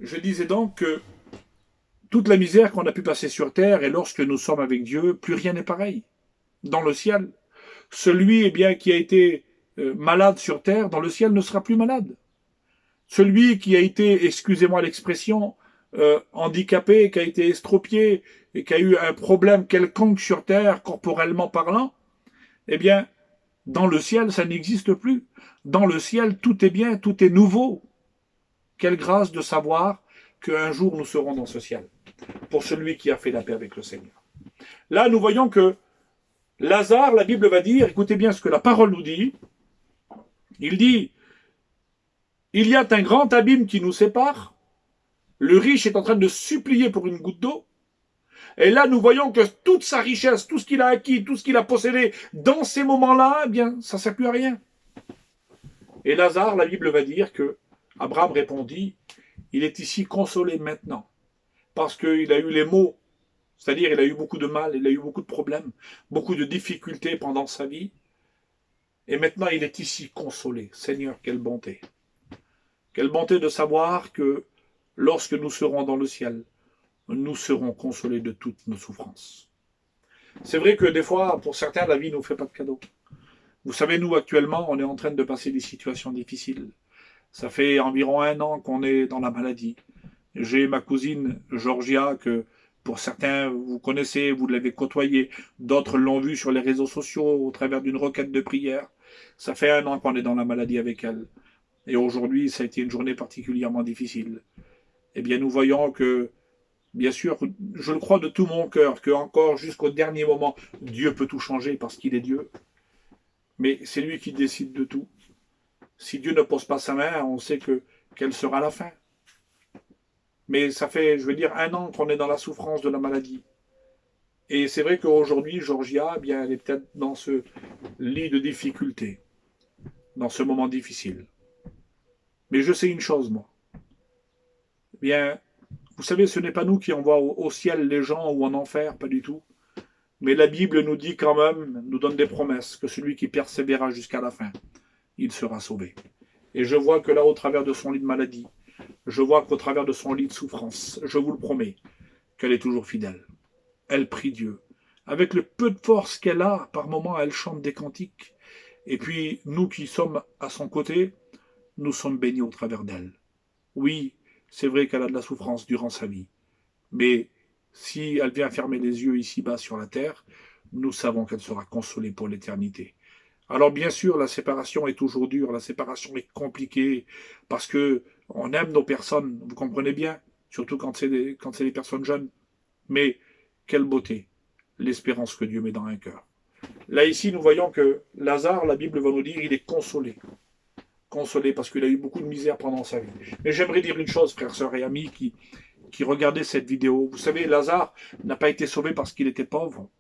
Je disais donc que toute la misère qu'on a pu passer sur terre, et lorsque nous sommes avec Dieu, plus rien n'est pareil. Dans le ciel, celui bien, qui a été malade sur terre, dans le ciel ne sera plus malade. Celui qui a été, excusez-moi l'expression, handicapé, qui a été estropié et qui a eu un problème quelconque sur terre, corporellement parlant, eh bien, dans le ciel, ça n'existe plus. Dans le ciel, tout est bien, tout est nouveau. Quelle grâce de savoir qu'un jour nous serons dans ce ciel, pour celui qui a fait la paix avec le Seigneur. Là, nous voyons que Lazare, la Bible va dire, écoutez bien ce que la parole nous dit, il dit, il y a un grand abîme qui nous sépare, le riche est en train de supplier pour une goutte d'eau, et là nous voyons que toute sa richesse, tout ce qu'il a acquis, tout ce qu'il a possédé dans ces moments-là, eh bien, ça ne sert plus à rien. Et Lazare, la Bible va dire que Abraham répondit, il est ici consolé maintenant, parce qu'il a eu les maux, c'est-à-dire il a eu beaucoup de mal, il a eu beaucoup de problèmes, beaucoup de difficultés pendant sa vie, et maintenant il est ici consolé. Seigneur, quelle bonté. Quelle bonté de savoir que lorsque nous serons dans le ciel, nous serons consolés de toutes nos souffrances. C'est vrai que des fois, pour certains, la vie ne nous fait pas de cadeaux. Vous savez, nous, actuellement, on est en train de passer des situations difficiles. Ça fait environ 1 an qu'on est dans la maladie. J'ai ma cousine Georgia que pour certains vous connaissez, vous l'avez côtoyée, d'autres l'ont vue sur les réseaux sociaux au travers d'une requête de prière. Ça fait 1 an qu'on est dans la maladie avec elle. Et aujourd'hui, ça a été une journée particulièrement difficile. Eh bien, nous voyons que, bien sûr, je le crois de tout mon cœur, que encore jusqu'au dernier moment, Dieu peut tout changer parce qu'il est Dieu. Mais c'est lui qui décide de tout. Si Dieu ne pose pas sa main, on sait quelle sera la fin. Mais ça fait, je veux dire, 1 an qu'on est dans la souffrance de la maladie. Et c'est vrai qu'aujourd'hui, Georgia, eh bien, elle est peut-être dans ce lit de difficulté, dans ce moment difficile. Mais je sais une chose, moi. Eh bien, vous savez, ce n'est pas nous qui envoie au ciel les gens ou en enfer, pas du tout. Mais la Bible nous dit quand même, nous donne des promesses, que celui qui persévérera jusqu'à la fin, il sera sauvé. Et je vois que là, au travers de son lit de maladie, je vois qu'au travers de son lit de souffrance, je vous le promets, qu'elle est toujours fidèle. Elle prie Dieu. Avec le peu de force qu'elle a, par moments, elle chante des cantiques. Et puis, nous qui sommes à son côté, nous sommes bénis au travers d'elle. Oui, c'est vrai qu'elle a de la souffrance durant sa vie. Mais si elle vient fermer les yeux ici-bas sur la terre, nous savons qu'elle sera consolée pour l'éternité. Alors bien sûr, la séparation est toujours dure, la séparation est compliquée, parce que on aime nos personnes, vous comprenez bien, surtout quand c'est des personnes jeunes. Mais quelle beauté, l'espérance que Dieu met dans un cœur. Là ici, nous voyons que Lazare, la Bible va nous dire, il est consolé. Consolé parce qu'il a eu beaucoup de misère pendant sa vie. Mais j'aimerais dire une chose, frères, sœurs et amis qui regardaient cette vidéo. Vous savez, Lazare n'a pas été sauvé parce qu'il était pauvre.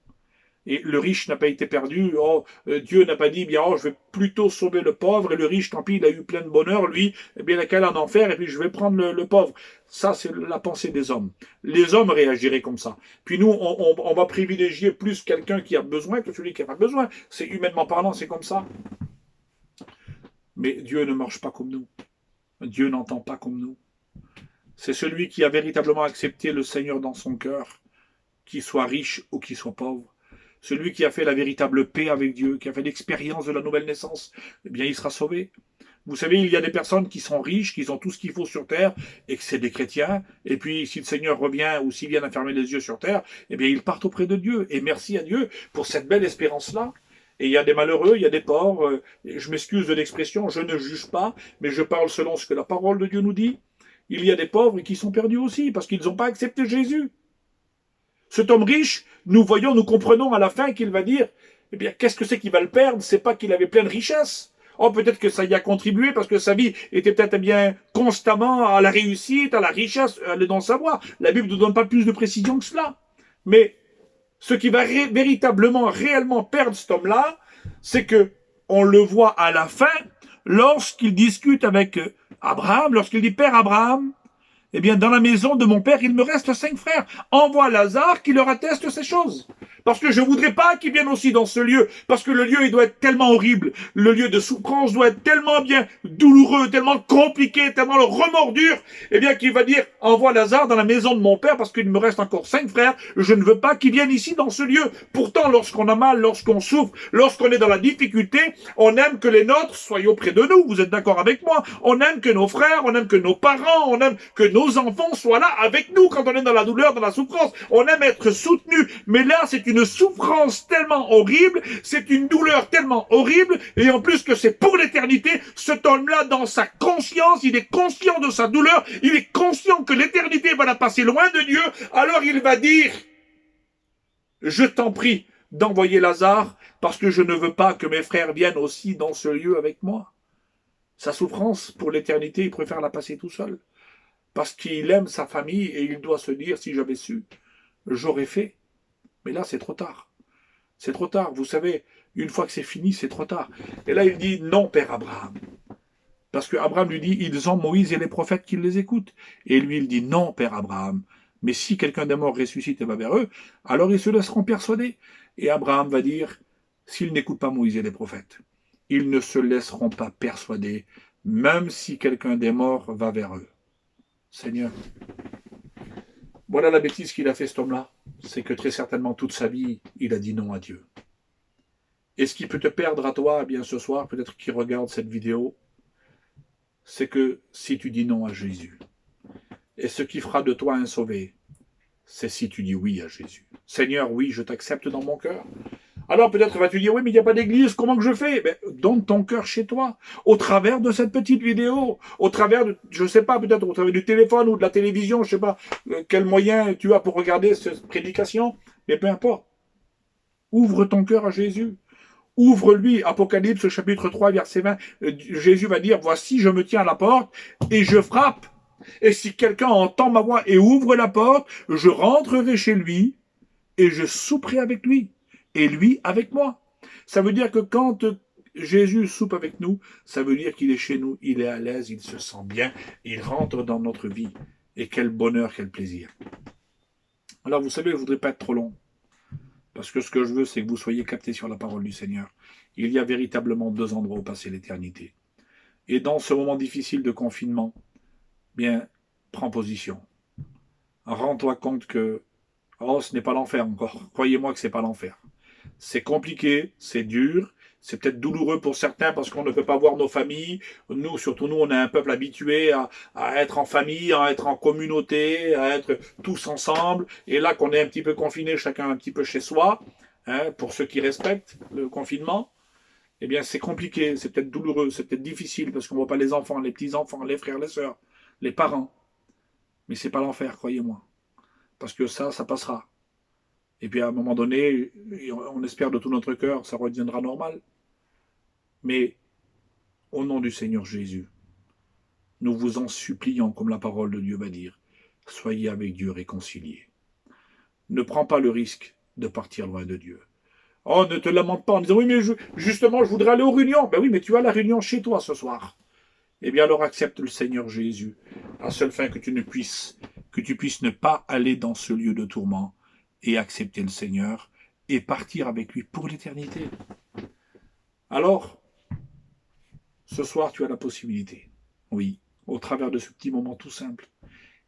Et le riche n'a pas été perdu. Oh, Dieu n'a pas dit, bien, oh, je vais plutôt sauver le pauvre, et le riche, tant pis, il a eu plein de bonheur, lui, eh bien, il a qu'à aller en enfer, et puis je vais prendre le pauvre. Ça, c'est la pensée des hommes. Les hommes réagiraient comme ça. Puis nous, on va privilégier plus quelqu'un qui a besoin que celui qui n'a pas besoin. C'est humainement parlant, c'est comme ça. Mais Dieu ne marche pas comme nous. Dieu n'entend pas comme nous. C'est celui qui a véritablement accepté le Seigneur dans son cœur, qu'il soit riche ou qu'il soit pauvre. Celui qui a fait la véritable paix avec Dieu, qui a fait l'expérience de la nouvelle naissance, eh bien, il sera sauvé. Vous savez, il y a des personnes qui sont riches, qui ont tout ce qu'il faut sur terre, et que c'est des chrétiens, et puis si le Seigneur revient, ou s'il vient à fermer les yeux sur terre, eh bien, ils partent auprès de Dieu. Et merci à Dieu pour cette belle espérance-là. Et il y a des malheureux, il y a des pauvres, je m'excuse de l'expression, je ne juge pas, mais je parle selon ce que la parole de Dieu nous dit. Il y a des pauvres qui sont perdus aussi, parce qu'ils n'ont pas accepté Jésus. Cet homme riche, nous voyons, nous comprenons à la fin qu'il va dire, eh bien, qu'est-ce que c'est qu'il va le perdre? C'est pas qu'il avait plein de richesses. Oh, peut-être que ça y a contribué parce que sa vie était peut-être bien constamment à la réussite, à la richesse, elle est dans sa voie. La Bible ne donne pas plus de précision que cela. Mais ce qui va véritablement, réellement perdre cet homme-là, c'est que on le voit à la fin, lorsqu'il discute avec Abraham, lorsqu'il dit Père Abraham, eh bien, dans la maison de mon père, il me reste 5 frères. Envoie Lazare qui leur atteste ces choses. Parce que je voudrais pas qu'ils viennent aussi dans ce lieu. Parce que le lieu, il doit être tellement horrible. Le lieu de souffrance doit être tellement bien douloureux, tellement compliqué, tellement le remords dur. Eh bien, qu'il va dire, envoie Lazare dans la maison de mon père parce qu'il me reste encore 5 frères. Je ne veux pas qu'ils viennent ici dans ce lieu. Pourtant, lorsqu'on a mal, lorsqu'on souffre, lorsqu'on est dans la difficulté, on aime que les nôtres soient auprès de nous. Vous êtes d'accord avec moi? On aime que nos frères, on aime que nos parents, on aime que nos enfants soient là avec nous quand on est dans la douleur, dans la souffrance. On aime être soutenu. Mais là, c'est une souffrance tellement horrible, c'est une douleur tellement horrible, et en plus que c'est pour l'éternité, cet homme-là, dans sa conscience, il est conscient de sa douleur, il est conscient que l'éternité va la passer loin de Dieu, alors il va dire, je t'en prie d'envoyer Lazare, parce que je ne veux pas que mes frères viennent aussi dans ce lieu avec moi. Sa souffrance, pour l'éternité, il préfère la passer tout seul, parce qu'il aime sa famille, et il doit se dire, si j'avais su, j'aurais fait. Mais là, c'est trop tard. C'est trop tard. Vous savez, une fois que c'est fini, c'est trop tard. Et là, il dit, non, Père Abraham. Parce que Abraham lui dit, ils ont Moïse et les prophètes qui les écoutent. Et lui, il dit, non, Père Abraham. Mais si quelqu'un des morts ressuscite et va vers eux, alors ils se laisseront persuader. Et Abraham va dire, s'ils n'écoutent pas Moïse et les prophètes, ils ne se laisseront pas persuader, même si quelqu'un des morts va vers eux. Seigneur, voilà la bêtise qu'il a fait, cet homme-là. C'est que très certainement, toute sa vie, il a dit non à Dieu. Et ce qui peut te perdre à toi, eh bien ce soir, peut-être qui regarde cette vidéo, c'est que si tu dis non à Jésus, et ce qui fera de toi un sauvé, c'est si tu dis oui à Jésus. Seigneur, oui, je t'accepte dans mon cœur. Alors peut-être vas-tu dire, oui, mais il n'y a pas d'église, comment que je fais? Ben, donne ton cœur chez toi, au travers de cette petite vidéo, au travers de, je ne sais pas, peut-être au travers du téléphone ou de la télévision, je ne sais pas quel moyen tu as pour regarder cette prédication, mais peu importe. Ouvre ton cœur à Jésus. Ouvre-lui, Apocalypse chapitre 3, verset 20, Jésus va dire, voici, je me tiens à la porte et je frappe. Et si quelqu'un entend ma voix et ouvre la porte, je rentrerai chez lui et je souperai avec lui et lui avec moi. Ça veut dire que quand Jésus soupe avec nous, ça veut dire qu'il est chez nous, il est à l'aise, il se sent bien, il rentre dans notre vie. Et quel bonheur, quel plaisir. Alors vous savez, je ne voudrais pas être trop long. Parce que ce que je veux, c'est que vous soyez captés sur la parole du Seigneur. Il y a véritablement 2 endroits où passer l'éternité. Et dans ce moment difficile de confinement, bien, prends position. Rends-toi compte que, oh, ce n'est pas l'enfer encore. Croyez-moi que ce n'est pas l'enfer. C'est compliqué, c'est dur, c'est peut-être douloureux pour certains parce qu'on ne peut pas voir nos familles. Nous, surtout nous, on est un peuple habitué à être en famille, à être en communauté, à être tous ensemble. Et là qu'on est un petit peu confinés, chacun un petit peu chez soi, hein, pour ceux qui respectent le confinement, eh bien c'est compliqué, c'est peut-être douloureux, c'est peut-être difficile parce qu'on ne voit pas les enfants, les petits-enfants, les frères, les sœurs, les parents. Mais c'est pas l'enfer, croyez-moi. Parce que ça passera. Et puis à un moment donné, on espère de tout notre cœur, ça redeviendra normal. Mais au nom du Seigneur Jésus, nous vous en supplions, comme la parole de Dieu va dire, soyez avec Dieu réconciliés. Ne prends pas le risque de partir loin de Dieu. Oh, ne te lamente pas en disant, oui, mais justement, je voudrais aller aux réunions. Ben oui, mais tu as la réunion chez toi ce soir. Eh bien, alors accepte le Seigneur Jésus, à seule fin que tu puisses ne pas aller dans ce lieu de tourment et accepter le Seigneur et partir avec lui pour l'éternité. Alors, ce soir, tu as la possibilité. Oui, au travers de ce petit moment tout simple.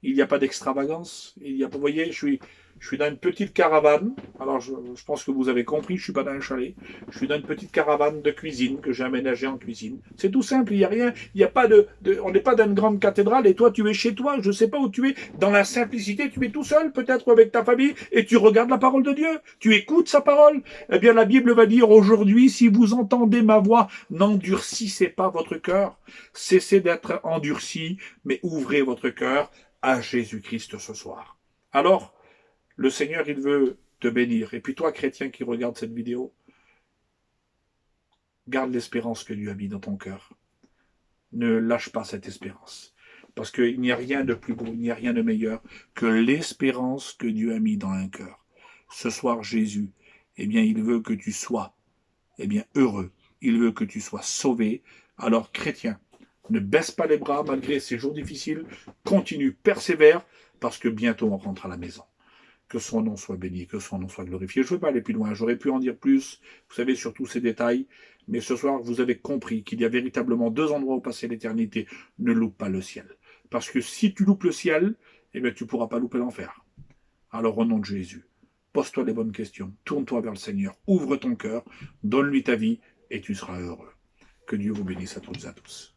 Il n'y a pas d'extravagance. Vous voyez, je suis dans une petite caravane. Alors, je pense que vous avez compris, je ne suis pas dans un chalet. Je suis dans une petite caravane de cuisine que j'ai aménagée en cuisine. C'est tout simple, il n'y a rien. Il n'y a pas on n'est pas dans une grande cathédrale et toi, tu es chez toi. Je ne sais pas où tu es. Dans la simplicité, tu es tout seul, peut-être avec ta famille, et tu regardes la parole de Dieu. Tu écoutes sa parole. Eh bien, la Bible va dire aujourd'hui, si vous entendez ma voix, n'endurcissez pas votre cœur. Cessez d'être endurci, mais ouvrez votre cœur à Jésus-Christ ce soir. Alors, le Seigneur, il veut te bénir. Et puis toi, chrétien qui regarde cette vidéo, garde l'espérance que Dieu a mis dans ton cœur. Ne lâche pas cette espérance. Parce qu'il n'y a rien de plus beau, il n'y a rien de meilleur que l'espérance que Dieu a mis dans un cœur. Ce soir, Jésus, eh bien, il veut que tu sois, heureux. Il veut que tu sois sauvé. Alors, chrétien, Ne baisse pas les bras malgré ces jours difficiles. Continue, persévère, parce que bientôt on rentre à la maison. Que son nom soit béni, que son nom soit glorifié. Je ne veux pas aller plus loin, j'aurais pu en dire plus, vous savez, sur tous ces détails, mais ce soir, vous avez compris qu'il y a véritablement deux endroits où passer l'éternité. Ne loupe pas le ciel. Parce que si tu loupes le ciel, eh bien, tu ne pourras pas louper l'enfer. Alors, au nom de Jésus, pose-toi les bonnes questions, tourne-toi vers le Seigneur, ouvre ton cœur, donne-lui ta vie, et tu seras heureux. Que Dieu vous bénisse à toutes et à tous.